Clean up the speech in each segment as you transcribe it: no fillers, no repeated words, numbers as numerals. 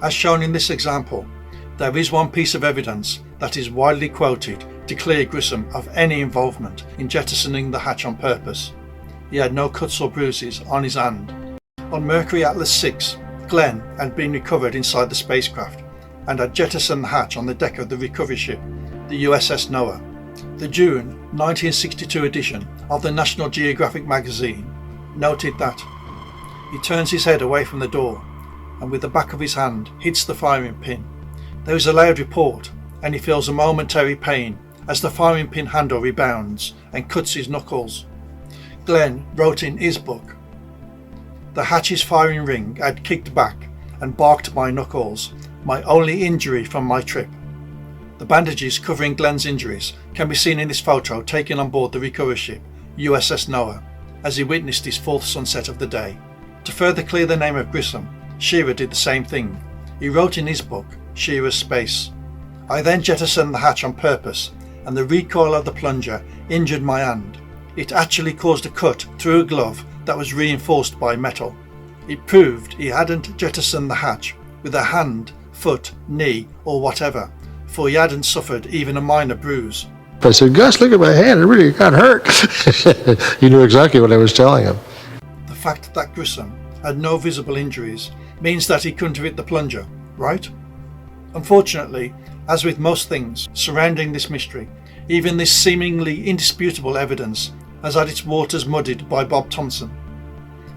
As shown in this example, there is one piece of evidence that is widely quoted to clear Grissom of any involvement in jettisoning the hatch on purpose. He had no cuts or bruises on his hand. On Mercury Atlas 6, Glenn had been recovered inside the spacecraft and had jettisoned the hatch on the deck of the recovery ship, the USS Noah. The June 1962 edition of the National Geographic magazine noted that he turns his head away from the door and with the back of his hand hits the firing pin. There is a loud report and he feels a momentary pain as the firing pin handle rebounds and cuts his knuckles. Glenn wrote in his book, "The hatch's firing ring had kicked back and barked my knuckles, my only injury from my trip." The bandages covering Glenn's injuries can be seen in this photo taken on board the recovery ship USS Noah as he witnessed his fourth sunset of the day. To further clear the name of Grissom, Shearer did the same thing. He wrote in his book, Shearer's Space, "I then jettisoned the hatch on purpose and the recoil of the plunger injured my hand. It actually caused a cut through a glove that was reinforced by metal. It proved he hadn't jettisoned the hatch with a hand, foot, knee or whatever, for he hadn't suffered even a minor bruise." I said, "Gus, look at my hand, it really got hurt." He knew exactly what I was telling him. The fact that Grissom had no visible injuries means that he couldn't have hit the plunger, right? Unfortunately, as with most things surrounding this mystery, even this seemingly indisputable evidence has had its waters muddied by Bob Thompson.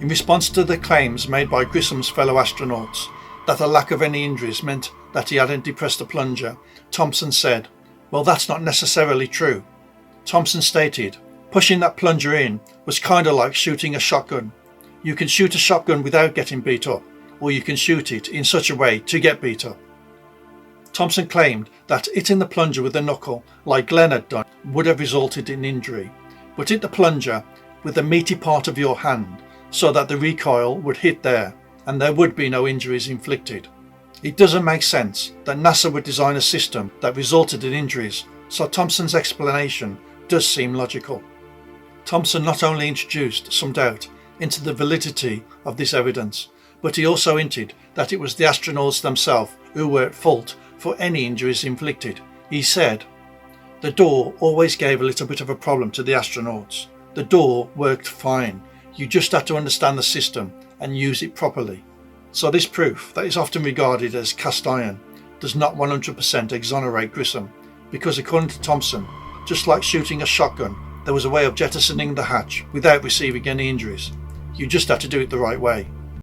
In response to the claims made by Grissom's fellow astronauts that the lack of any injuries meant that he hadn't depressed the plunger, Thompson said, "Well, that's not necessarily true." Thompson stated, "Pushing that plunger in was kinda like shooting a shotgun. You can shoot a shotgun without getting beat up, or you can shoot it in such a way to get beat up." Thompson claimed that hitting the plunger with a knuckle, like Glenn had done, would have resulted in injury, but hit the plunger with the meaty part of your hand so that the recoil would hit there and there would be no injuries inflicted. It doesn't make sense that NASA would design a system that resulted in injuries, so Thompson's explanation does seem logical. Thompson not only introduced some doubt into the validity of this evidence, but he also hinted that it was the astronauts themselves who were at fault for any injuries inflicted. He said, "The door always gave a little bit of a problem to the astronauts. The door worked fine. You just had to understand the system and use it properly." So this proof that is often regarded as cast iron does not 100% exonerate Grissom, because according to Thompson, just like shooting a shotgun, there was a way of jettisoning the hatch without receiving any injuries. You just had to do it the right way.